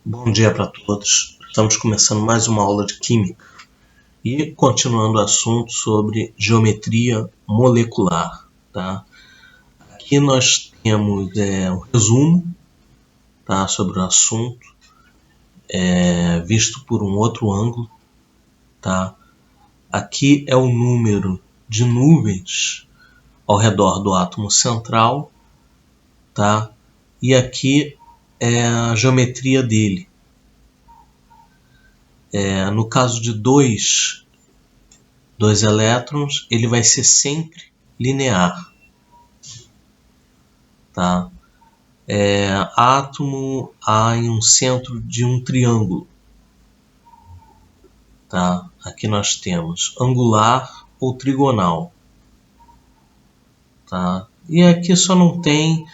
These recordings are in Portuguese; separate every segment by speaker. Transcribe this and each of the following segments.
Speaker 1: Bom dia para todos. Estamos começando mais uma aula de Química e continuando o assunto sobre geometria molecular. Tá? Aqui nós temos um resumo, tá, sobre o assunto, visto por um outro ângulo. Tá? Aqui é o número de nuvens ao redor do átomo central, tá? E aqui é a geometria dele. No caso de dois elétrons, ele vai ser sempre linear. Tá? Átomo A em um centro de um triângulo. Tá? Aqui nós temos angular ou trigonal. Tá? E aqui só não tem,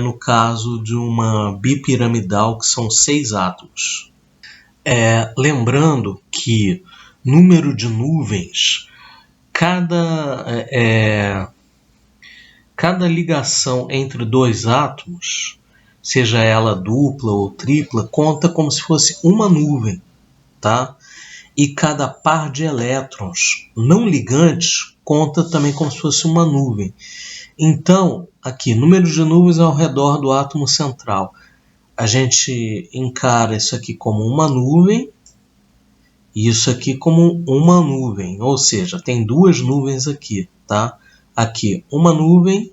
Speaker 1: no caso de uma bipiramidal, que são 6 átomos. Lembrando que número de nuvens, cada ligação entre dois átomos, seja ela dupla ou tripla, conta como se fosse uma nuvem, tá? E cada par de elétrons não ligantes conta também como se fosse uma nuvem. Então, aqui, número de nuvens ao redor do átomo central. A gente encara isso aqui como uma nuvem e isso aqui como uma nuvem. Ou seja, tem duas nuvens aqui, tá? Aqui uma nuvem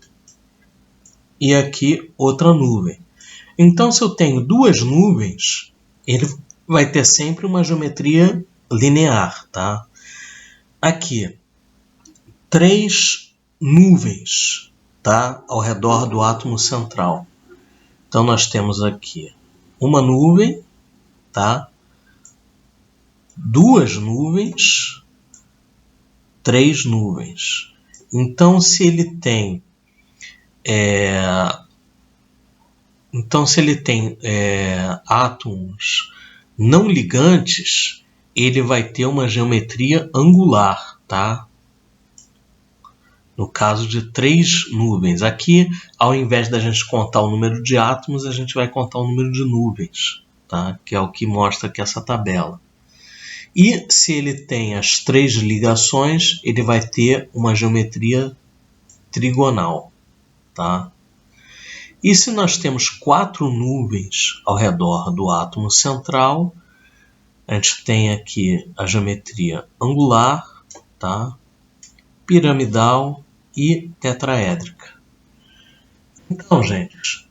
Speaker 1: e aqui outra nuvem. Então, se eu tenho duas nuvens, ele vai ter sempre uma geometria linear, tá? Aqui, 3 nuvens, tá? Ao redor do átomo central. Então, nós temos aqui uma nuvem, tá? 2 nuvens, 3 nuvens. Então, se ele tem átomos não ligantes, ele vai ter uma geometria angular, tá? No caso de 3 nuvens. Aqui, ao invés da gente contar o número de átomos, a gente vai contar o número de nuvens, tá? Que é o que mostra aqui essa tabela. E se ele tem as 3 ligações, ele vai ter uma geometria trigonal, tá? E se nós temos 4 nuvens ao redor do átomo central, a gente tem aqui a geometria angular, tá? Piramidal e tetraédrica. Então, gente,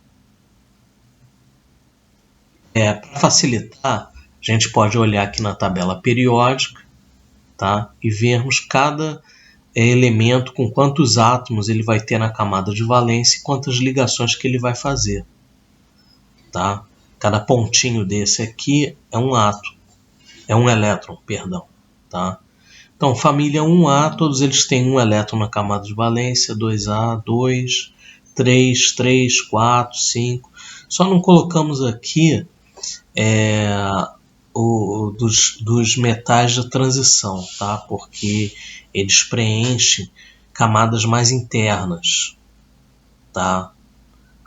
Speaker 1: para facilitar, a gente pode olhar aqui na tabela periódica, tá? E vermos cada elemento com quantos átomos ele vai ter na camada de valência e quantas ligações que ele vai fazer. Tá? Cada pontinho desse aqui é um átomo, é um elétron, perdão. Tá? Então, família 1A, todos eles têm um elétron na camada de valência, 2A, 2, 3, 3, 4, 5. Só não colocamos aqui dos metais de transição, tá? Porque eles preenchem camadas mais internas, tá?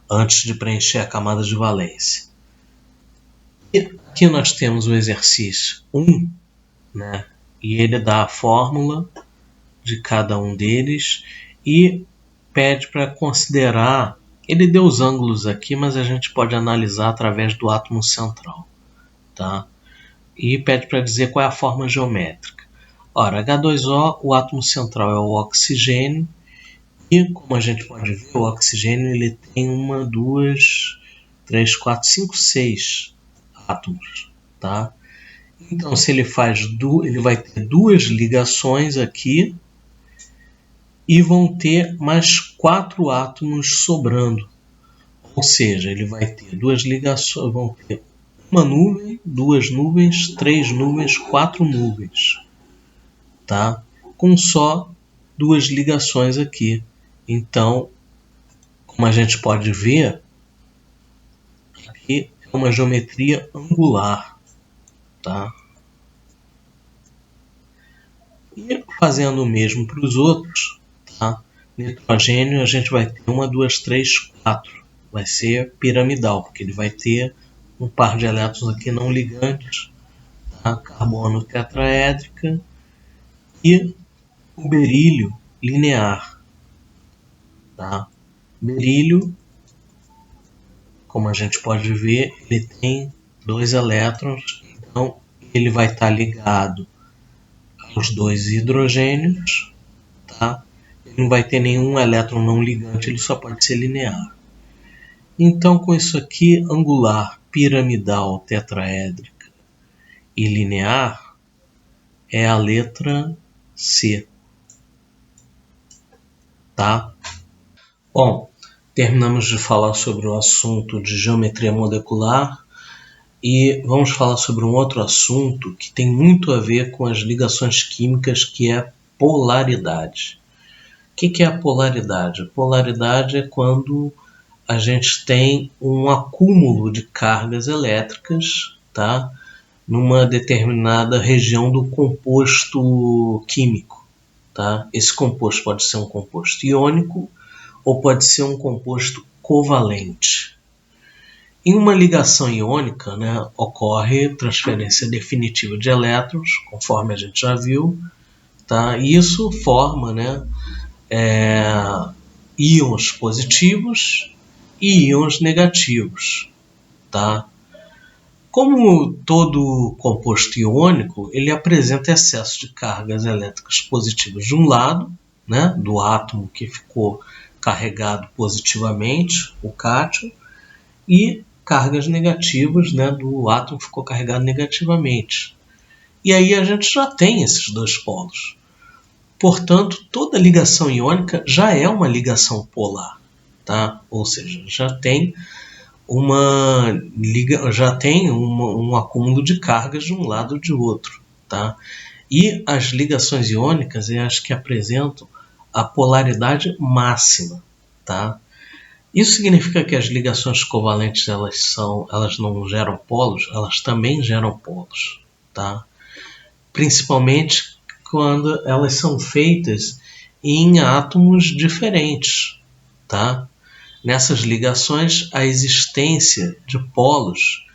Speaker 1: Antes de preencher a camada de valência. E aqui nós temos o exercício 1, né? E ele dá a fórmula de cada um deles e pede para considerar, ele deu os ângulos aqui, mas a gente pode analisar através do átomo central, tá? E pede para dizer qual é a forma geométrica. Ora, H2O, o átomo central é o oxigênio, e como a gente pode ver, o oxigênio ele tem 1, 2, 3, 4, 5, 6 átomos, tá? Então, se ele ele vai ter 2 ligações aqui e vão ter mais 4 átomos sobrando. Ou seja, ele vai ter 2 ligações, vão ter uma nuvem, 2 nuvens, 3 nuvens, 4 nuvens, tá? Com só 2 ligações aqui. Então, como a gente pode ver, aqui é uma geometria angular, tá? E fazendo o mesmo para os outros, tá? Nitrogênio a gente vai ter 1, 2, 3, 4. Vai ser piramidal, porque ele vai ter um par de elétrons aqui não ligantes, tá? Carbono tetraédrica e o berílio linear. Tá? Berílio, como a gente pode ver, ele tem 2 elétrons, então ele vai estar ligado aos 2 hidrogênios, tá? Ele não vai ter nenhum elétron não ligante, ele só pode ser linear. Então, com isso aqui, angular, piramidal, tetraédrica e linear é a letra C, tá? Bom, terminamos de falar sobre o assunto de geometria molecular e vamos falar sobre um outro assunto que tem muito a ver com as ligações químicas, que é polaridade. O que é a polaridade? A polaridade é quando a gente tem um acúmulo de cargas elétricas, tá? Numa determinada região do composto químico. Tá? Esse composto pode ser um composto iônico ou pode ser um composto covalente. Em uma ligação iônica, né, ocorre transferência definitiva de elétrons, conforme a gente já viu, tá? E isso forma, né, íons positivos e íons negativos. Tá? Como todo composto iônico, ele apresenta excesso de cargas elétricas positivas de um lado, né, do átomo que ficou carregado positivamente, o cátion, e cargas negativas, né, do átomo que ficou carregado negativamente. E aí a gente já tem esses dois polos. Portanto, toda ligação iônica já é uma ligação polar, tá? Ou seja, já tem um acúmulo de cargas de um lado ou de outro, tá? E as ligações iônicas é as que apresentam a polaridade máxima, tá? Isso significa que as ligações covalentes elas não geram polos, elas também geram polos, tá? Principalmente quando elas são feitas em átomos diferentes, tá? Nessas ligações, a existência de polos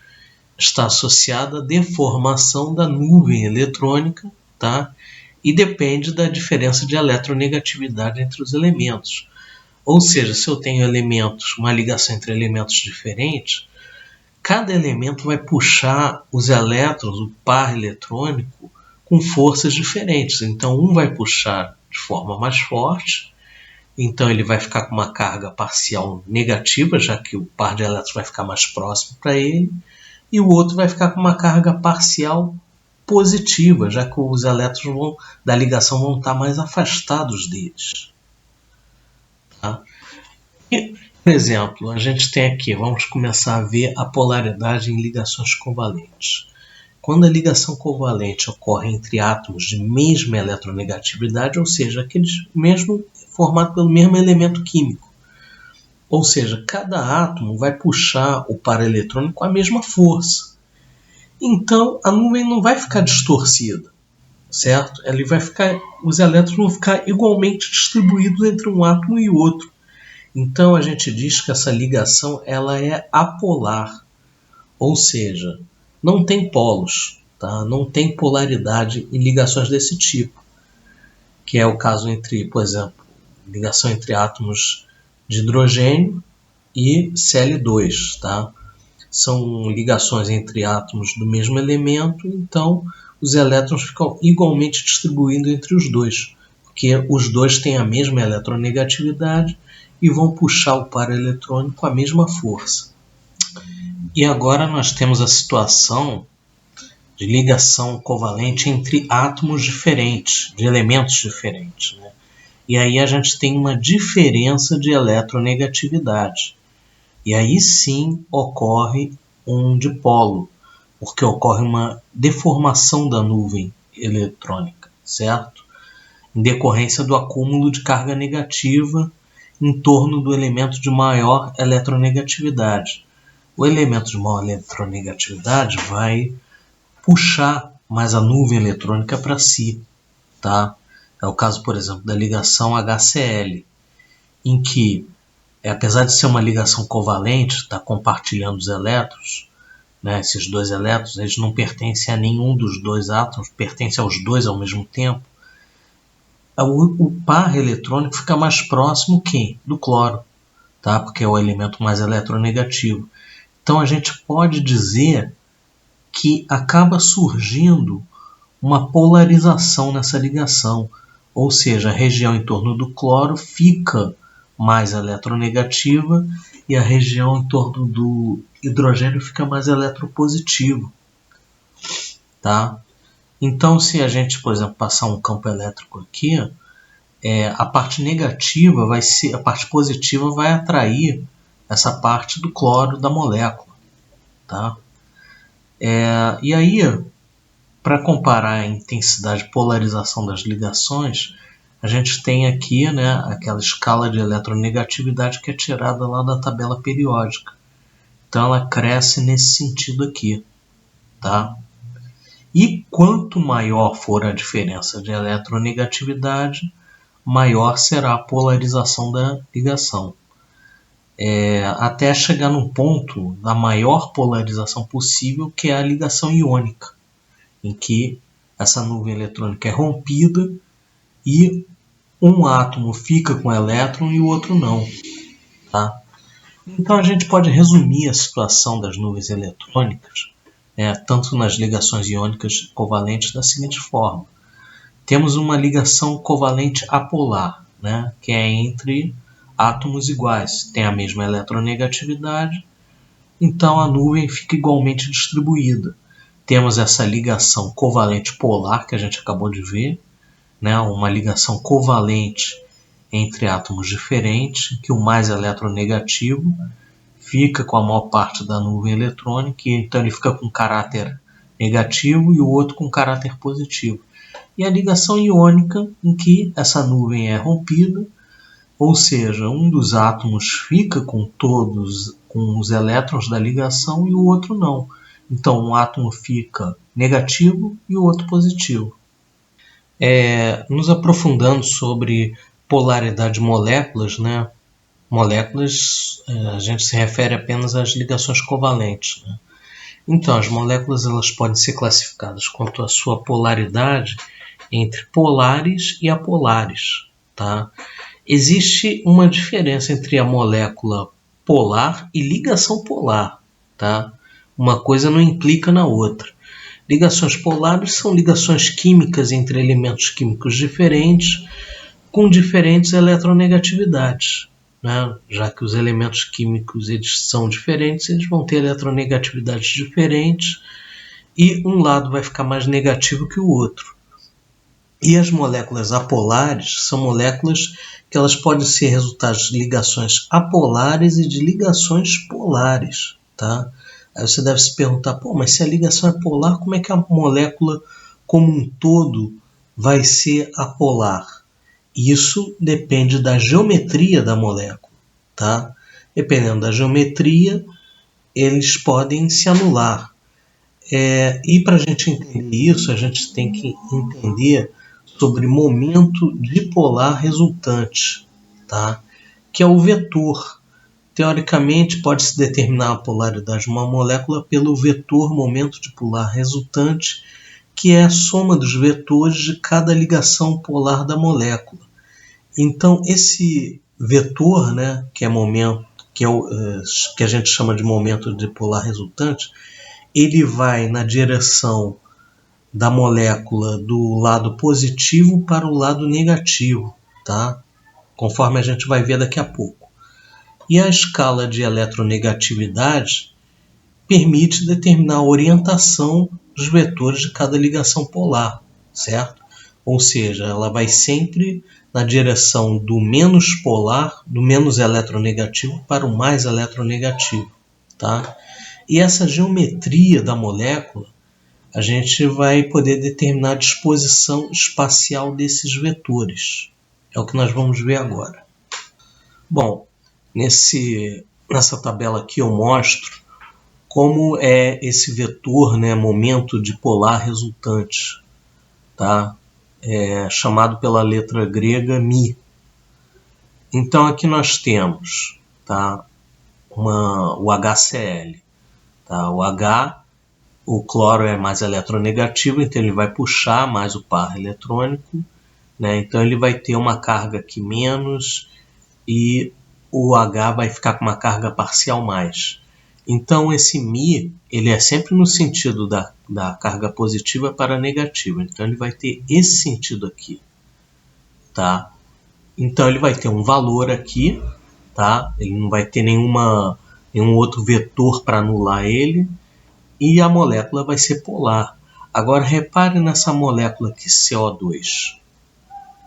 Speaker 1: está associada à deformação da nuvem eletrônica, tá? E depende da diferença de eletronegatividade entre os elementos. Ou seja, se eu tenho uma ligação entre elementos diferentes, cada elemento vai puxar os elétrons, o par eletrônico, com forças diferentes. Então, um vai puxar de forma mais forte, então ele vai ficar com uma carga parcial negativa, já que o par de elétrons vai ficar mais próximo para ele, e o outro vai ficar com uma carga parcial positiva, já que os elétrons da ligação vão estar mais afastados deles. Tá? E, por exemplo, a gente tem aqui, vamos começar a ver a polaridade em ligações covalentes. Quando a ligação covalente ocorre entre átomos de mesma eletronegatividade, ou seja, aqueles formado pelo mesmo elemento químico. Ou seja, cada átomo vai puxar o par eletrônico com a mesma força. Então, a nuvem não vai ficar distorcida, certo? Os elétrons vão ficar igualmente distribuídos entre um átomo e outro. Então, a gente diz que essa ligação ela é apolar, ou seja, não tem polos, tá? Não tem polaridade em ligações desse tipo, que é o caso entre, por exemplo, ligação entre átomos de hidrogênio e Cl2, tá? São ligações entre átomos do mesmo elemento, então os elétrons ficam igualmente distribuindo entre os dois, porque os dois têm a mesma eletronegatividade e vão puxar o par eletrônico com a mesma força. E agora nós temos a situação de ligação covalente entre átomos diferentes, de elementos diferentes, né? E aí a gente tem uma diferença de eletronegatividade. E aí sim ocorre um dipolo, porque ocorre uma deformação da nuvem eletrônica, certo? Em decorrência do acúmulo de carga negativa em torno do elemento de maior eletronegatividade. O elemento de maior eletronegatividade vai puxar mais a nuvem eletrônica para si, tá? É o caso, por exemplo, da ligação HCl, em que, apesar de ser uma ligação covalente, está compartilhando os elétrons, né, esses dois elétrons, eles não pertencem a nenhum dos dois átomos, pertencem aos dois ao mesmo tempo, o par eletrônico fica mais próximo do cloro, tá? Porque é o elemento mais eletronegativo. Então a gente pode dizer que acaba surgindo uma polarização nessa ligação, ou seja, a região em torno do cloro fica mais eletronegativa e a região em torno do hidrogênio fica mais eletropositiva, tá? Então, se a gente, por exemplo, passar um campo elétrico aqui, a parte negativa a parte positiva vai atrair essa parte do cloro da molécula, tá? E aí, para comparar a intensidade de polarização das ligações, a gente tem aqui, né, aquela escala de eletronegatividade que é tirada lá da tabela periódica. Então ela cresce nesse sentido aqui, tá? E quanto maior for a diferença de eletronegatividade, maior será a polarização da ligação. Até chegar no ponto da maior polarização possível, que é a ligação iônica, em que essa nuvem eletrônica é rompida e um átomo fica com elétron e o outro não, tá? Então a gente pode resumir a situação das nuvens eletrônicas, tanto nas ligações iônicas covalentes, da seguinte forma: temos uma ligação covalente apolar, né, que é entre átomos iguais, tem a mesma eletronegatividade, então a nuvem fica igualmente distribuída. Temos essa ligação covalente polar que a gente acabou de ver, né, uma ligação covalente entre átomos diferentes, que o mais eletronegativo fica com a maior parte da nuvem eletrônica, e então ele fica com caráter negativo e o outro com caráter positivo. E a ligação iônica, em que essa nuvem é rompida, ou seja, um dos átomos fica com os elétrons da ligação e o outro não. Então um átomo fica negativo e o outro positivo. Nos aprofundando sobre polaridade de moléculas, né? Moléculas, a gente se refere apenas às ligações covalentes, né? Então, as moléculas elas podem ser classificadas quanto à sua polaridade entre polares e apolares, tá? Existe uma diferença entre a molécula polar e ligação polar, tá? Uma coisa não implica na outra. Ligações polares são ligações químicas entre elementos químicos diferentes com diferentes eletronegatividades, né? Já que os elementos químicos eles são diferentes, eles vão ter eletronegatividades diferentes e um lado vai ficar mais negativo que o outro. E as moléculas apolares são moléculas que elas podem ser resultados de ligações apolares e de ligações polares, tá? Aí você deve se perguntar, mas se a ligação é polar, como é que a molécula como um todo vai ser apolar? Isso depende da geometria da molécula, tá? Dependendo da geometria, eles podem se anular. E para a gente entender isso, a gente tem que entender sobre momento dipolar resultante, tá? Que é o vetor. Teoricamente, pode-se determinar a polaridade de uma molécula pelo vetor momento dipolar resultante, que é a soma dos vetores de cada ligação polar da molécula. Então, esse vetor, né, que é momento, que a gente chama de momento dipolar resultante, ele vai na direção da molécula do lado positivo para o lado negativo, tá? Conforme a gente vai ver daqui a pouco. E a escala de eletronegatividade permite determinar a orientação dos vetores de cada ligação polar, certo? Ou seja, ela vai sempre na direção do menos polar, do menos eletronegativo para o mais eletronegativo, tá? E essa geometria da molécula, a gente vai poder determinar a disposição espacial desses vetores. É o que nós vamos ver agora. Bom, nessa tabela aqui eu mostro como é esse vetor, né, momento dipolar resultante, tá? Chamado pela letra grega μ. Então aqui nós temos, tá, o HCl. Tá? O H, o cloro é mais eletronegativo, então ele vai puxar mais o par eletrônico, né? Então ele vai ter uma carga aqui menos e o H vai ficar com uma carga parcial mais. Então esse Mi, ele é sempre no sentido da carga positiva para negativa. Então ele vai ter esse sentido aqui, tá? Então ele vai ter um valor aqui, tá? Ele não vai ter nenhum outro vetor para anular ele, e a molécula vai ser polar. Agora repare nessa molécula aqui, CO2.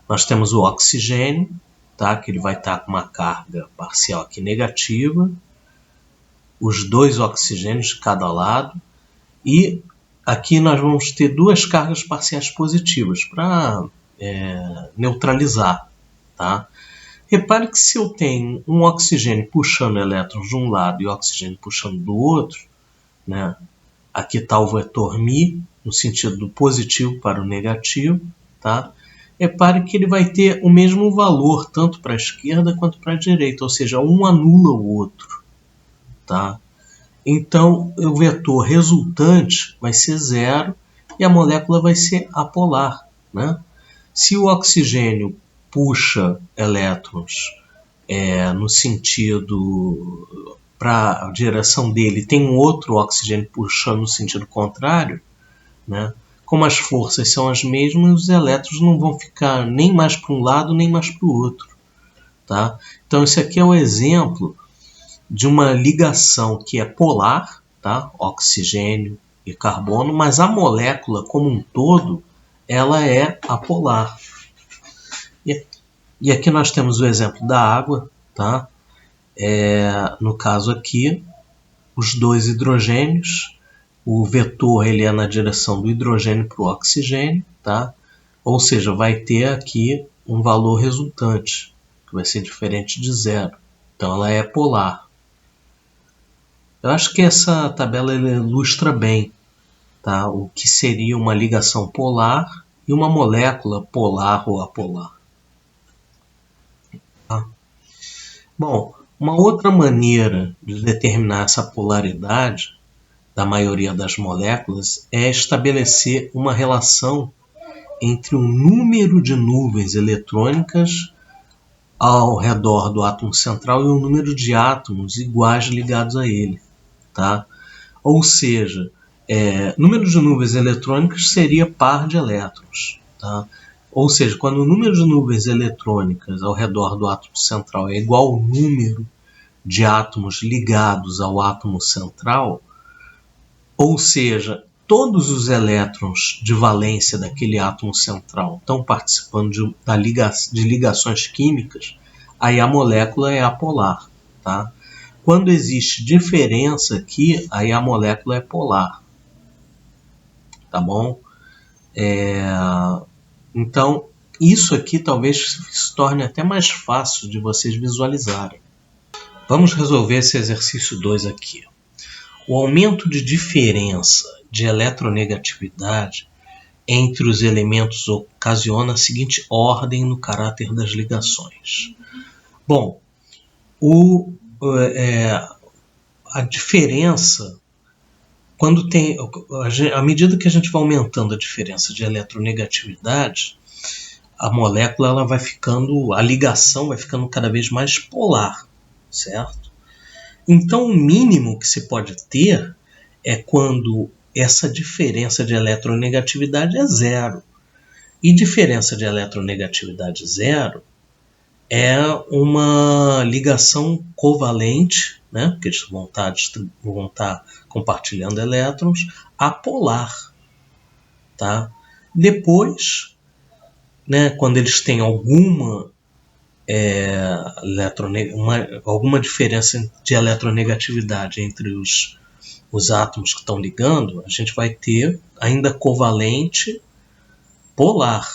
Speaker 1: Nós temos o oxigênio, tá? Que ele vai estar com uma carga parcial aqui negativa, os dois oxigênios de cada lado, e aqui nós vamos ter duas cargas parciais positivas para neutralizar, tá? Repare que se eu tenho um oxigênio puxando elétrons de um lado e oxigênio puxando do outro, né? Aqui está o vetor Mi, no sentido do positivo para o negativo, tá? Repare que ele vai ter o mesmo valor, tanto para a esquerda quanto para a direita, ou seja, um anula o outro, tá? Então, o vetor resultante vai ser zero e a molécula vai ser apolar, né? Se o oxigênio puxa elétrons no sentido, para a direção dele, tem um outro oxigênio puxando no sentido contrário, né? Como as forças são as mesmas, os elétrons não vão ficar nem mais para um lado nem mais para o outro, tá? Então esse aqui é o exemplo de uma ligação que é polar, tá? Oxigênio e carbono, mas a molécula como um todo ela é apolar. E aqui nós temos o exemplo da água, tá? No caso aqui, os dois hidrogênios, o vetor ele é na direção do hidrogênio para o oxigênio, tá? Ou seja, vai ter aqui um valor resultante, que vai ser diferente de zero. Então ela é polar. Eu acho que essa tabela ilustra bem, tá? O que seria uma ligação polar e uma molécula polar ou apolar. Tá? Bom, uma outra maneira de determinar essa polaridade da maioria das moléculas é estabelecer uma relação entre o número de nuvens eletrônicas ao redor do átomo central e o número de átomos iguais ligados a ele, tá? Ou seja, número de nuvens eletrônicas seria par de elétrons, tá? Ou seja, quando o número de nuvens eletrônicas ao redor do átomo central é igual ao número de átomos ligados ao átomo central, ou seja, todos os elétrons de valência daquele átomo central estão participando de ligações químicas, aí a molécula é apolar, tá? Quando existe diferença aqui, aí a molécula é polar, tá bom? Então, isso aqui talvez se torne até mais fácil de vocês visualizarem. Vamos resolver esse exercício 2 aqui. O aumento de diferença de eletronegatividade entre os elementos ocasiona a seguinte ordem no caráter das ligações. Bom, a diferença, à medida que a gente vai aumentando a diferença de eletronegatividade, a molécula ela vai ficando, a ligação vai ficando cada vez mais polar, certo? Então, o mínimo que se pode ter é quando essa diferença de eletronegatividade é zero. E diferença de eletronegatividade zero é uma ligação covalente, né? Porque eles vão estar compartilhando elétrons, apolar. Tá? Depois, né, quando eles têm alguma diferença de eletronegatividade entre os átomos que estão ligando, a gente vai ter ainda covalente polar.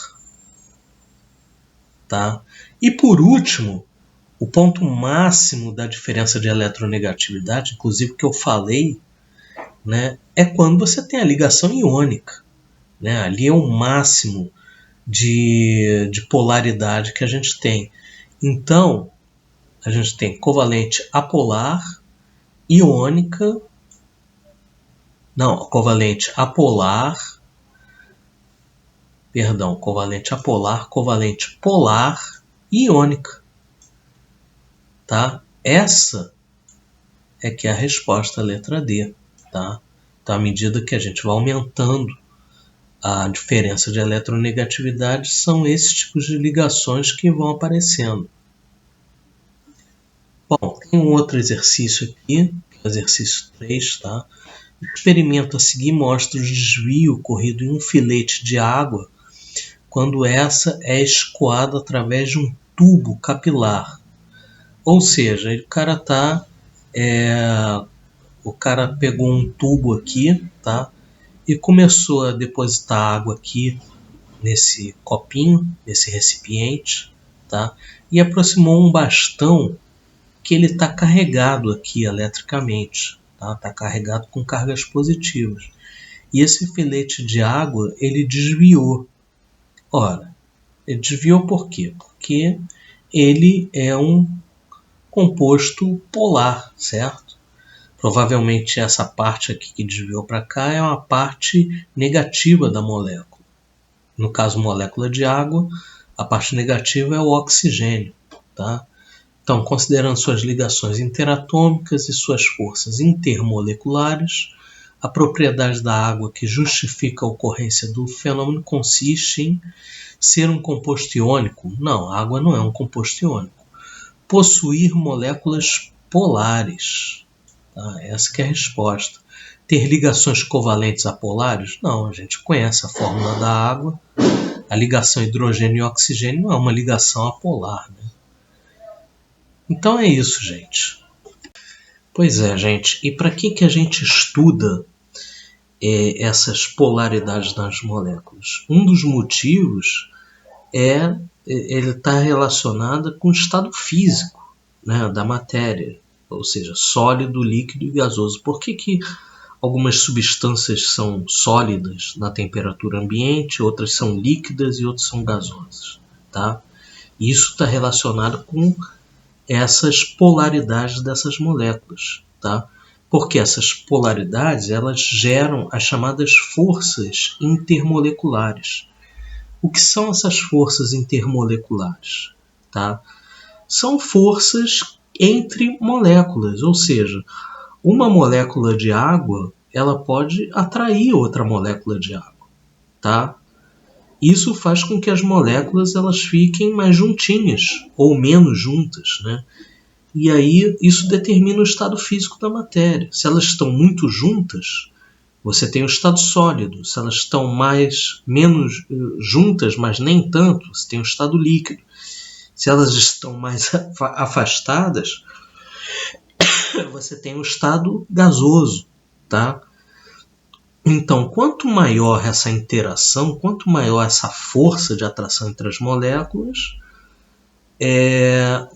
Speaker 1: Tá? E por último, o ponto máximo da diferença de eletronegatividade, inclusive que eu falei, né, é quando você tem a ligação iônica. Né? Ali é o máximo de polaridade que a gente tem. Então, a gente tem covalente apolar, iônica Não, covalente apolar, perdão, covalente apolar, covalente polar e iônica, tá? Essa é que é a resposta, a letra D, tá? Então, à medida que a gente vai aumentando a diferença de eletronegatividade, são esses tipos de ligações que vão aparecendo. Bom, tem um outro exercício aqui, exercício 3, tá? O experimento a seguir mostra o desvio ocorrido em um filete de água quando essa é escoada através de um tubo capilar. Ou seja, o cara pegou um tubo aqui, tá? E começou a depositar água aqui nesse copinho, nesse recipiente, tá? E aproximou um bastão que ele está carregado aqui eletricamente, tá? Está carregado com cargas positivas. E esse filete de água, ele desviou. Ora, ele desviou por quê? Porque ele é um composto polar, certo? Provavelmente essa parte aqui que desviou para cá é uma parte negativa da molécula. No caso, molécula de água, a parte negativa é o oxigênio, tá? Então, considerando suas ligações interatômicas e suas forças intermoleculares, a propriedade da água que justifica a ocorrência do fenômeno consiste em ser um composto iônico. Não, a água não é um composto iônico. Possuir moléculas polares. Tá? Essa que é a resposta. Ter ligações covalentes apolares? Não, a gente conhece a fórmula da água. A ligação hidrogênio e oxigênio não é uma ligação apolar, né? Então é isso, gente. Pois é, gente. E para que a gente estuda essas polaridades nas moléculas? Um dos motivos ele está relacionado com o estado físico, né, da matéria, ou seja, sólido, líquido e gasoso. Por que algumas substâncias são sólidas na temperatura ambiente, outras são líquidas e outras são gasosas? Tá? Isso está relacionado com essas polaridades dessas moléculas, tá? Porque essas polaridades elas geram as chamadas forças intermoleculares. O que são essas forças intermoleculares? Tá? São forças entre moléculas, ou seja, uma molécula de água ela pode atrair outra molécula de água. Tá? Isso faz com que as moléculas elas fiquem mais juntinhas ou menos juntas, né? E aí isso determina o estado físico da matéria. Se elas estão muito juntas, você tem o estado sólido. Se elas estão menos juntas, mas nem tanto, você tem o estado líquido. Se elas estão mais afastadas, você tem o estado gasoso, tá? Então, quanto maior essa interação, quanto maior essa força de atração entre as moléculas,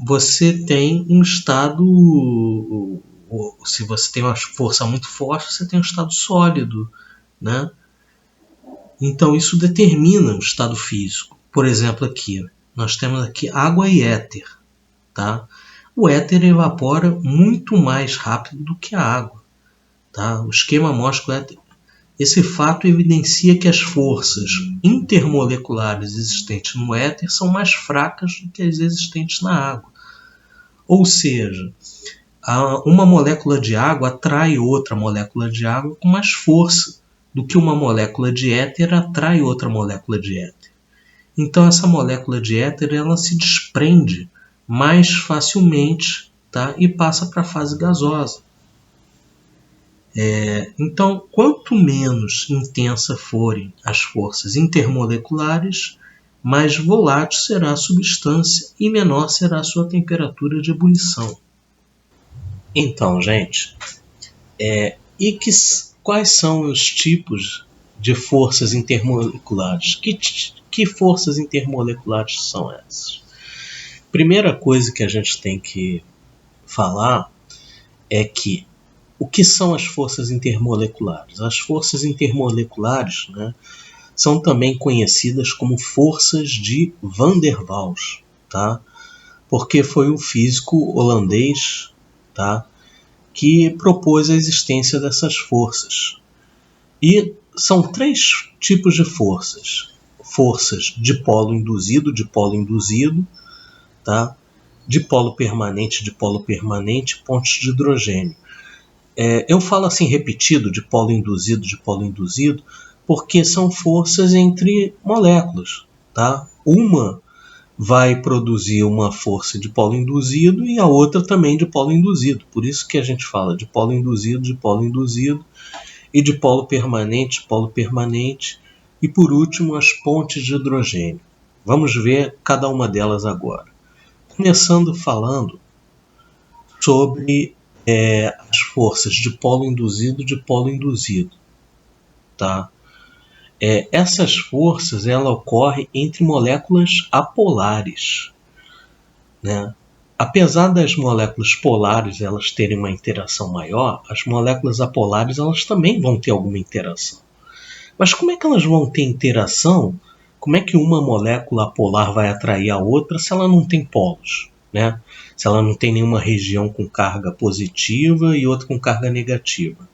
Speaker 1: você tem um estado... Se você tem uma força muito forte, você tem um estado sólido, né? Então, isso determina o estado físico. Por exemplo, aqui, nós temos aqui água e éter. Tá? O éter evapora muito mais rápido do que a água. Tá? O esquema mostra que o éter... Esse fato evidencia que as forças intermoleculares existentes no éter são mais fracas do que as existentes na água. Ou seja, uma molécula de água atrai outra molécula de água com mais força do que uma molécula de éter atrai outra molécula de éter. Então essa molécula de éter ela se desprende mais facilmente, tá? E passa para a fase gasosa. Então, quanto menos intensa forem as forças intermoleculares, mais volátil será a substância e menor será a sua temperatura de ebulição. Então, gente, quais são os tipos de forças intermoleculares? Que forças intermoleculares são essas? Primeira coisa que a gente tem que falar é que o que são as forças intermoleculares? As forças intermoleculares, né, são também conhecidas como forças de Van der Waals, tá? Porque foi o físico holandês, tá, que propôs a existência dessas forças. E são 3 tipos de forças. Forças dipolo induzido, tá? Dipolo permanente, pontos de hidrogênio. Eu falo assim repetido, dipolo induzido, porque são forças entre moléculas, tá? Uma vai produzir uma força de polo induzido e a outra também de polo induzido. Por isso que a gente fala de polo induzido e de polo permanente e por último as pontes de hidrogênio. Vamos ver cada uma delas agora. Começando falando sobre as forças de polo induzido, tá? Essas forças ocorrem entre moléculas apolares, né? Apesar das moléculas polares elas terem uma interação maior, as moléculas apolares elas também vão ter alguma interação. Mas como é que elas vão ter interação? Como é que uma molécula apolar vai atrair a outra se ela não tem polos, né? Se ela não tem nenhuma região com carga positiva e outra com carga negativa.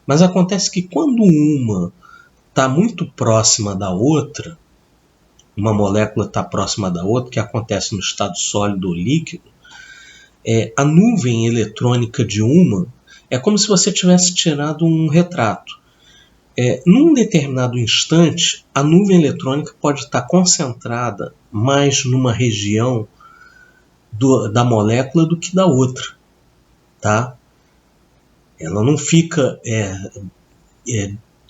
Speaker 1: Mas acontece que quando uma está muito próxima da outra, uma molécula está próxima da outra, que acontece no estado sólido ou líquido, a nuvem eletrônica de uma é como se você tivesse tirado um retrato. Num determinado instante, a nuvem eletrônica pode estar concentrada mais numa região da molécula do que da outra, tá? Ela não fica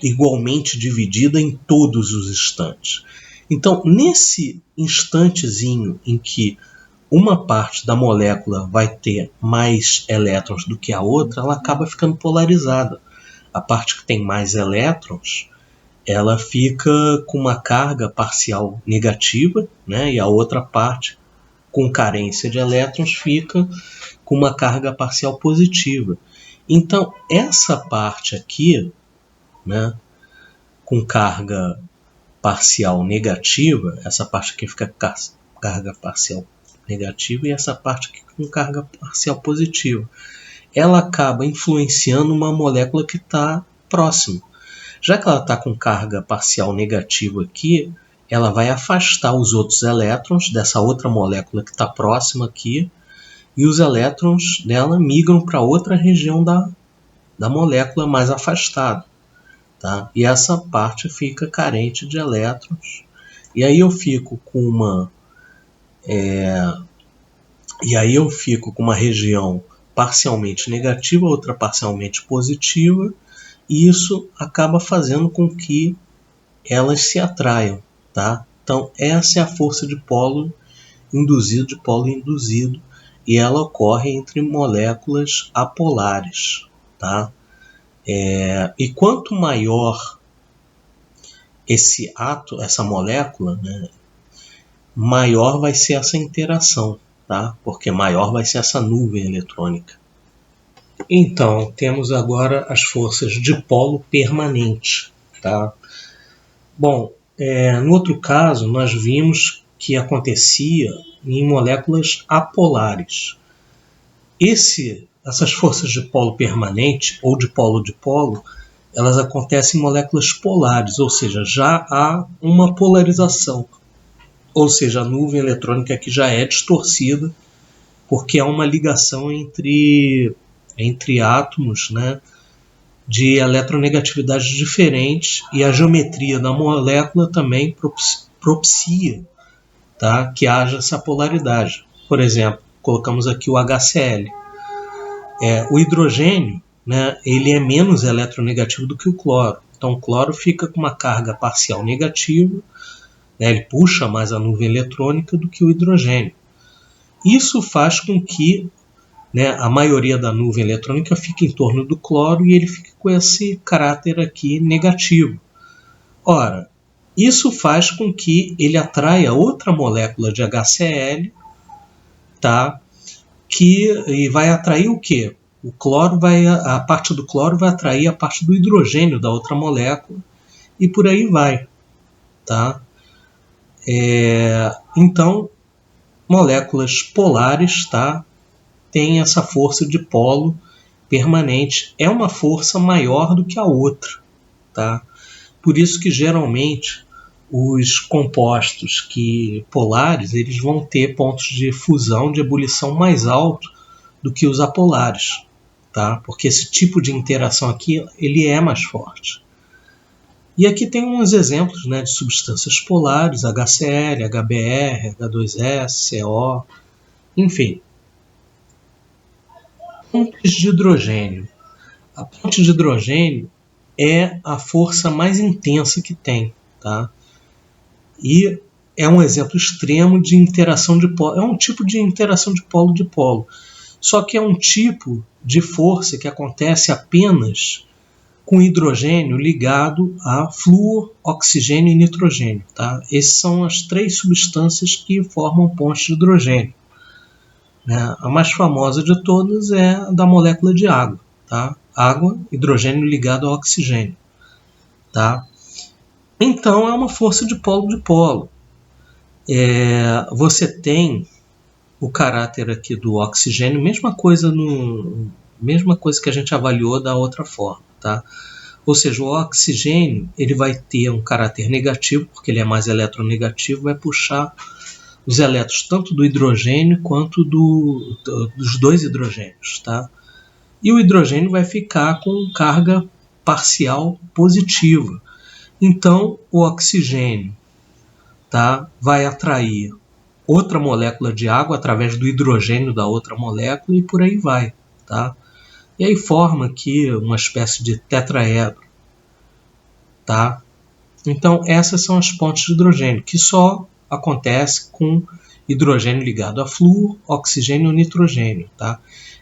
Speaker 1: igualmente dividida em todos os instantes. Então, nesse instantezinho em que uma parte da molécula vai ter mais elétrons do que a outra, ela acaba ficando polarizada. A parte que tem mais elétrons, ela fica com uma carga parcial negativa, né? E a outra parte, com carência de elétrons, fica com uma carga parcial positiva. Então, essa parte aqui, né, com carga parcial negativa, essa parte aqui fica com carga parcial negativa e essa parte aqui com carga parcial positiva. Ela acaba influenciando uma molécula que está próxima. Já que ela está com carga parcial negativa aqui, ela vai afastar os outros elétrons dessa outra molécula que está próxima aqui e os elétrons dela migram para outra região da molécula mais afastada. Tá? E essa parte fica carente de elétrons. E aí eu fico com uma região parcialmente negativa, outra parcialmente positiva, e isso acaba fazendo com que elas se atraiam, tá? Então essa é a força de polo induzido, e ela ocorre entre moléculas apolares, tá? E quanto maior esse átomo, essa molécula, né, maior vai ser essa interação, tá? Porque maior vai ser essa nuvem eletrônica. Então, temos agora as forças de polo permanente, tá? Bom, no outro caso, nós vimos que acontecia em moléculas apolares. Essas forças de polo permanente ou de polo, elas acontecem em moléculas polares, ou seja, já há uma polarização. Ou seja, a nuvem eletrônica aqui já é distorcida, porque há uma ligação entre átomos, né, de eletronegatividades diferentes, e a geometria da molécula também propicia, tá, que haja essa polaridade. Por exemplo, colocamos aqui o HCl. O hidrogênio, né, ele é menos eletronegativo do que o cloro. Então o cloro fica com uma carga parcial negativa, né, ele puxa mais a nuvem eletrônica do que o hidrogênio. Isso faz com que, né, a maioria da nuvem eletrônica fique em torno do cloro e ele fique com esse caráter aqui negativo. Ora, isso faz com que ele atraia outra molécula de HCl, tá? E vai atrair o quê? A parte do cloro vai atrair a parte do hidrogênio da outra molécula e por aí vai, tá? Então, moléculas polares, tá, têm essa força de polo permanente. É uma força maior do que a outra, tá? Por isso que geralmente os compostos polares eles vão ter pontos de fusão, de ebulição mais alto do que os apolares, tá? Porque esse tipo de interação aqui ele é mais forte. E aqui tem uns exemplos, né, de substâncias polares, HCl, HBr, H2S, CO, enfim. Pontes de hidrogênio. A ponte de hidrogênio é a força mais intensa que tem, tá? E é um exemplo extremo de interação de polo. É um tipo de interação de polo. Só que é um tipo de força que acontece apenas com hidrogênio ligado a flúor, oxigênio e nitrogênio. Tá? Essas são as 3 substâncias que formam pontes de hidrogênio. Né? A mais famosa de todas é a da molécula de água. Tá? Água, hidrogênio ligado ao oxigênio. Tá? Então é uma força de polo. Você tem o caráter aqui do oxigênio, mesma coisa que a gente avaliou da outra forma, tá? Ou seja, o oxigênio ele vai ter um caráter negativo, porque ele é mais eletronegativo, vai puxar os elétrons tanto do hidrogênio quanto dos 2 hidrogênios, tá? E o hidrogênio vai ficar com carga parcial positiva. Então, o oxigênio, tá, vai atrair outra molécula de água através do hidrogênio da outra molécula e por aí vai. Tá? E aí forma aqui uma espécie de tetraedro. Tá? Então, essas são as pontes de hidrogênio, que só acontece com hidrogênio ligado a flúor, oxigênio e nitrogênio. Tá?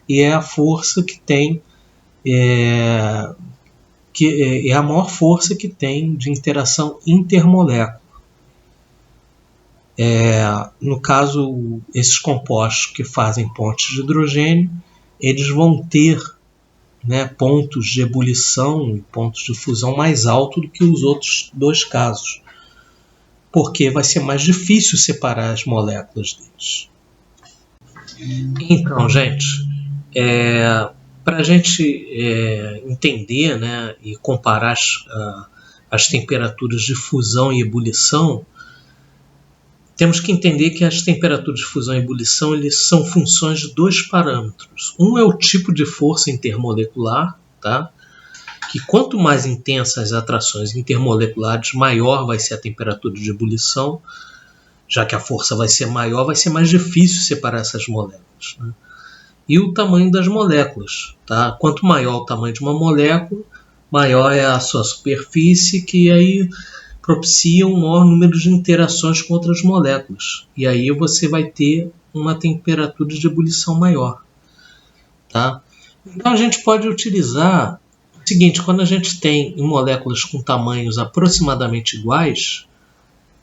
Speaker 1: E é a força que tem, é a maior força que tem de interação intermolécular. No caso, esses compostos que fazem pontes de hidrogênio, eles vão ter, né, pontos de ebulição e pontos de fusão mais altos do que os outros 2 casos, porque vai ser mais difícil separar as moléculas deles. Então, gente, para a gente entender, né, e comparar as temperaturas de fusão e ebulição, temos que entender que as temperaturas de fusão e ebulição eles são funções de 2 parâmetros. Um é o tipo de força intermolecular, tá? Que quanto mais intensas as atrações intermoleculares, maior vai ser a temperatura de ebulição, já que a força vai ser maior, vai ser mais difícil separar essas moléculas. Né? E o tamanho das moléculas. Tá? Quanto maior o tamanho de uma molécula, maior é a sua superfície, que aí propicia um maior número de interações com outras moléculas. E aí você vai ter uma temperatura de ebulição maior. Tá? Então a gente pode utilizar o seguinte, quando a gente tem moléculas com tamanhos aproximadamente iguais,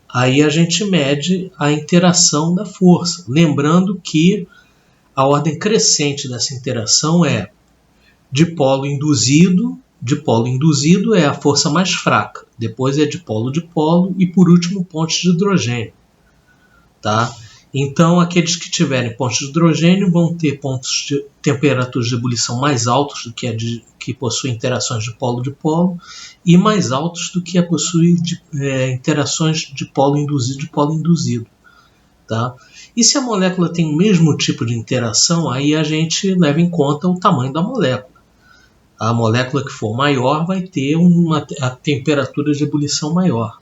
Speaker 1: aí a gente mede a interação da força. Lembrando que a ordem crescente dessa interação é dipolo induzido. Dipolo induzido é a força mais fraca, depois é dipolo e por último pontes de hidrogênio. Tá? Então aqueles que tiverem pontos de hidrogênio vão ter pontos de temperaturas de ebulição mais altos do que a que possui interações de polo e mais altos do que a possui interações de polo induzido. Tá? E se a molécula tem o mesmo tipo de interação, aí a gente leva em conta o tamanho da molécula. A molécula que for maior vai ter a temperatura de ebulição maior.